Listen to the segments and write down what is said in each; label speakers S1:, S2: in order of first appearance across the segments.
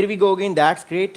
S1: Here we go again, that's great.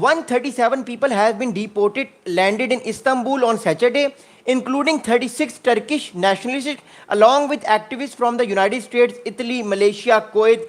S1: 137 people have been deported, landed in Istanbul on Saturday, including 36 Turkish nationalists, along with activists from the United States, Italy, Malaysia, Kuwait,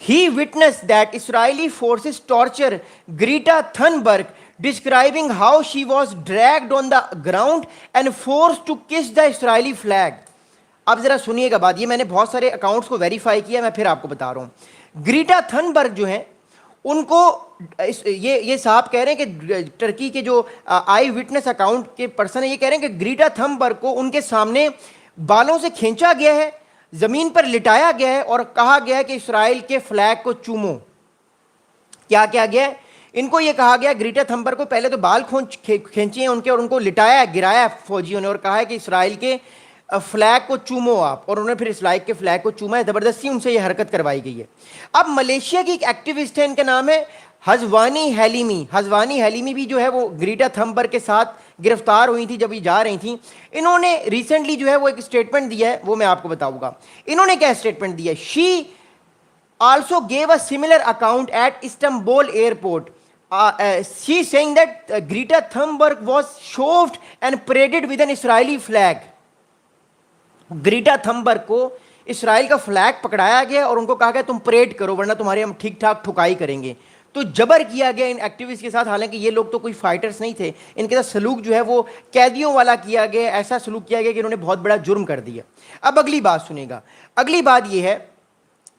S1: he witnessed that Israeli forces torture Greta Thunberg, describing how she was dragged on the ground and forced to kiss the Israeli flag. اب ذرا سنیے گا بات, یہ میں نے بہت سارے accounts کو ویریفائی کیا, میں پھر آپ کو بتا رہا ہوں. گریٹا تھنبرگ جو ہیں ان کو یہ صاحب کہہ رہے ہیں کہ ٹرکی کے جو آئی وٹنس اکاؤنٹ کے پرسن ہیں یہ کہہ رہے ہیں کہ گریٹا تھنبرگ کو ان کے سامنے بالوں سے کھینچا گیا ہے, زمین پر لٹایا گیا ہے اور کہا گیا ہے کہ اسرائیل کے فلیگ کو چومو. کیا کیا گیا ہے ان کو, یہ کہا گیا گریٹا تھنبرگ کو پہلے تو بال کھینچے ہیں ان کے اور ان کو لٹایا ہے, گرایا ہے فوجیوں نے اور کہا ہے کہ اسرائیل کے فلیگ کو چومو آپ, اور انہوں نے پھر اسرائیل کے فلیگ کو چوما ہے, زبردستی ان سے یہ حرکت کروائی گئی ہے. اب ملیشیا کی ایک ایکٹیوسٹ ہے, ان کا نام ہے ہزوانی حلیمی. ہزوانی حلیمی بھی جو ہے وہ گریٹا تھنبرگ کے ساتھ گرفتار ہوئی تھی جب یہ جا رہی تھیں. انہوں نے ریسنٹلی جو ہے وہ ایک اسٹیٹمنٹ دیا ہے, وہ میں آپ کو بتاؤں گا. انہوں نے کیا اسٹیٹمنٹ دیا ہے, شی also gave a similar account at Istanbul airport. She saying that Greta Thunberg was shoved and paraded with an Israeli flag. Greta Thunberg کو اسرائیل کا فلیگ پکڑایا گیا اور ان کو کہا گیا تم پریڈ کرو ورنہ تمہارے ہم ٹھیک ٹھاک ٹھکائی کریں گے. تو جبر کیا گیا ان ایکٹیوسٹ کے ساتھ, حالانکہ یہ لوگ تو کوئی فائٹرز نہیں تھے, ان کے ساتھ سلوک جو ہے وہ قیدیوں والا کیا گیا, ایسا سلوک کیا گیا کہ انہوں نے بہت بڑا جرم کر دیا. اب اگلی بات سنیں گا, اگلی بات یہ ہے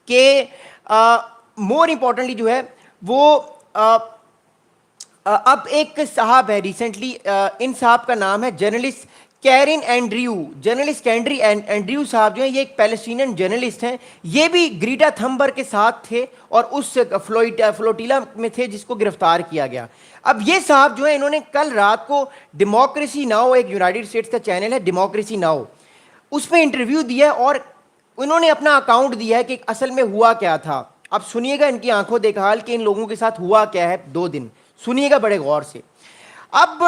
S1: کہ مور امپورٹنٹلی جو ہے وہ اب ایک صاحب ہے ریسنٹلی, ان صاحب کا نام ہے journalist Keran Andrew. Journalist Keran Andrew صاحب جو ہیں یہ ایک پیلسٹینین جرنلسٹ ہیں, یہ بھی گریٹا تھنبرگ کے ساتھ تھے اور اس فلوٹیلا میں تھے جس کو گرفتار کیا گیا. اب یہ صاحب جو ہیں انہوں نے کل رات کو ڈیموکریسی ناؤ, ایک یونائٹڈ اسٹیٹس کا چینل ہے ڈیموکریسی ناؤ, اس پہ انٹرویو دیا اور انہوں نے اپنا اکاؤنٹ دیا ہے کہ اصل میں ہوا کیا تھا. اب سنیے گا ان کی آنکھوں دیکھا حال کہ ان لوگوں کے ساتھ ہوا کیا ہے 2 دن, سنیے گا بڑے غور سے. اب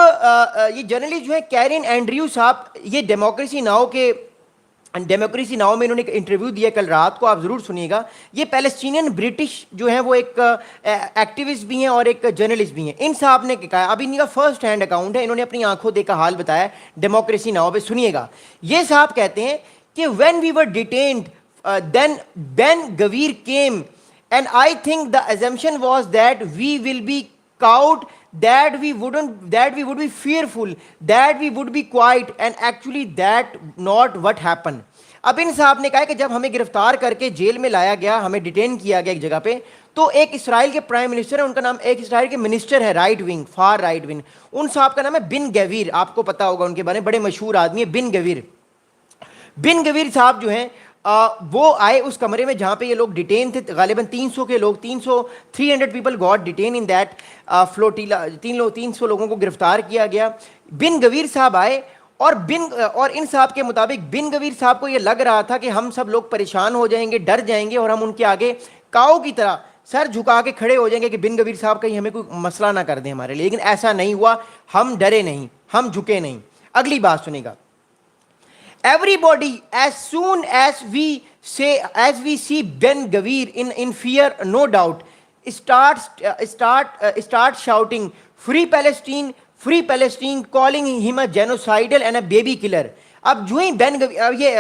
S1: یہ جرنلسٹ جو ہے کیرن اینڈریو صاحب, یہ ڈیموکریسی ناؤ میں انہوں نے ایک انٹرویو دیا کل رات کو, آپ ضرور سنیے گا. یہ پیلسٹینین برٹش جو ہیں وہ ایک ایکٹیوسٹ بھی ہیں اور ایک جرنلسٹ بھی ہیں. ان صاحب نے کہا, اب ان کا فرسٹ ہینڈ اکاؤنٹ ہے, انہوں نے اپنی آنکھوں دیکھا حال بتایا ڈیموکریسی ناؤ پہ, سنیے گا. یہ صاحب کہتے ہیں کہ when we were detained then Ben Gvir came and I think the assumption was that we will be cowed, that we would be fearful, that we would be quiet, and actually that not what happened. اب ان صاحب نے کہا کہ جب ہمیں گرفتار کر کے جیل میں لایا گیا, ہمیں ڈیٹین کیا گیا ایک جگہ پہ, تو ایک اسرائیل کے پرائم منسٹر ہے, ان کا نام, ایک اسرائیل کے منسٹر ہے right wing, far right wing, ان صاحب کا نام ہے بن گویر, آپ کو پتا ہوگا ان کے بارے میں, بڑے مشہور آدمی ہے بن گویر. بن گویر صاحب جو ہیں وہ آئے اس کمرے میں جہاں پہ یہ لوگ ڈیٹین تھے, غالباً 300 کے لوگ, 300 people got detain in that flotilla, 300 لوگوں کو گرفتار کیا گیا. بن گویر صاحب آئے اور ان صاحب کے مطابق بن گویر صاحب کو یہ لگ رہا تھا کہ ہم سب لوگ پریشان ہو جائیں گے, ڈر جائیں گے اور ہم ان کے آگے کاؤ کی طرح سر جھکا کے کھڑے ہو جائیں گے کہ بن گویر صاحب کہیں ہمیں کوئی مسئلہ نہ کر دیں ہمارے لیے. لیکن ایسا نہیں ہوا, ہم ڈرے نہیں, ہم جھکے نہیں. اگلی بات سنیں گا. Everybody, as soon as we see Ben Gvir in fear, no doubt, start shouting, "Free Palestine, free Palestine," calling him a genocidal and a baby killer. اب جو ہی بین گویر, یہ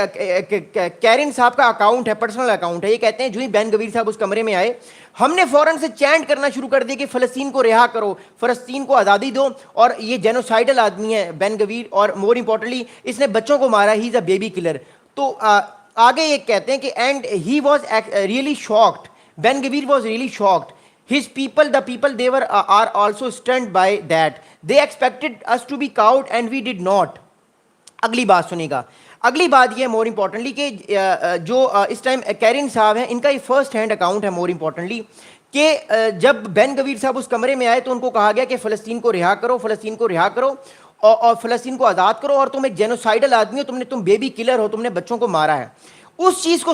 S1: کیرن صاحب کا اکاؤنٹ ہے, پرسنل اکاؤنٹ ہے, یہ کہتے ہیں جو ہی بین گویر صاحب اس کمرے میں آئے, ہم نے فوراً سے چینٹ کرنا شروع کر دیا کہ فلسطین کو رہا کرو, فلسطین کو آزادی دو, اور یہ جینوسائیڈل آدمی ہے بین گویر, اور مور امپورٹنٹلی اس نے بچوں کو مارا, ہی از اے بیبی کلر. تو آگے یہ کہتے ہیں کہ and he was really shocked, Ben Gvir was really shocked. His people, the people they were are also stunned by that. They expected us to be cowed and we did not. اگلی بات سنیں گا. اگلی بات یہ ہے more importantly کہ جو اس time Keran صاحب ہیں, ان کا یہ فرسٹ ہینڈ اکاؤنٹ ہے مور امپورٹنٹلی, کہ جب بین گویر صاحب اس کمرے میں آئے تو ان کو کہا گیا کہ فلسطین کو رہا کرو, فلسطین کو رہا کرو اور فلسطین کو آزاد کرو, اور تم ایک جینوسائیڈل آدمی ہو, تم بیبی کلر ہو, تم نے بچوں کو مارا ہے. اس چیز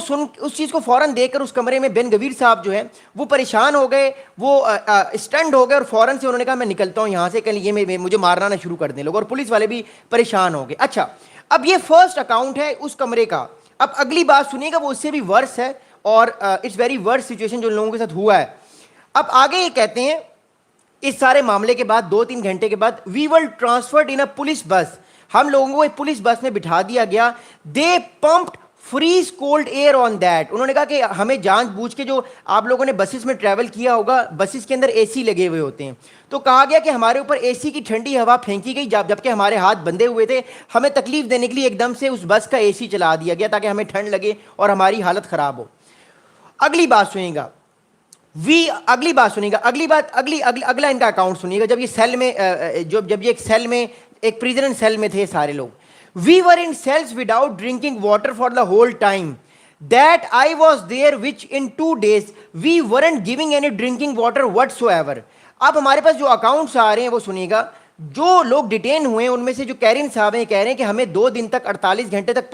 S1: کو فوراً دیکھ کر اس کمرے میں بین گویر صاحب جو ہیں وہ پریشان ہو گئے, وہ اسٹنڈ ہو گئے, اور فوراً سے انہوں نے کہا میں نکلتا ہوں یہاں سے, کہ یہ مجھے مارنا نہ شروع کر دیں لوگ, اور پولیس والے بھی پریشان ہو گئے. اچھا, اب یہ فرسٹ اکاؤنٹ ہے اس کمرے کا. اب اگلی بات سنیے گا, وہ اس سے بھی ورس ہے, اور اٹس ویری ورس سچویشن جو لوگوں کے ساتھ ہوا ہے. اب آگے یہ کہتے ہیں اس سارے معاملے کے بعد 2-3 گھنٹے کے بعد, وی ول ٹرانسفرڈ ان اے پولیس بس, ہم لوگوں کو ایک پولیس بس میں بٹھا دیا گیا. They pumped freeze cold air on that. انہوں نے کہا کہ ہمیں جان بوجھ کے, جو آپ لوگوں نے بسز میں ٹریول کیا ہوگا, بسز کے اندر اے سی لگے ہوئے ہوتے ہیں, تو کہا گیا کہ ہمارے اوپر اے سی کی ٹھنڈی ہوا پھینکی گئی جبکہ ہمارے ہاتھ بندھے ہوئے تھے. ہمیں تکلیف دینے کے لیے ایک دم سے اس بس کا اے سی چلا دیا گیا تاکہ ہمیں ٹھنڈ لگے اور ہماری حالت خراب ہو. اگلی بات سنیے گا, اگلا ان کا اکاؤنٹ سنیے گا. جب یہ سیل میں, جب یہ ایک سیل میں, ایک پریزن سیل میں تھے سارے لوگ. We were in cells without drinking water for the whole time that I was there, which in 2 days we weren't giving any drinking water whatsoever. اب ہمارے پاس جو اکاؤنٹس آ رہے ہیں وہ سنیے گا. جو لوگ ڈیٹین ہوئے ہیں ان میں سے جو کیرن صاحب ہیں کہہ رہے ہیں کہ ہمیں 2 دن تک 48 گھنٹے تک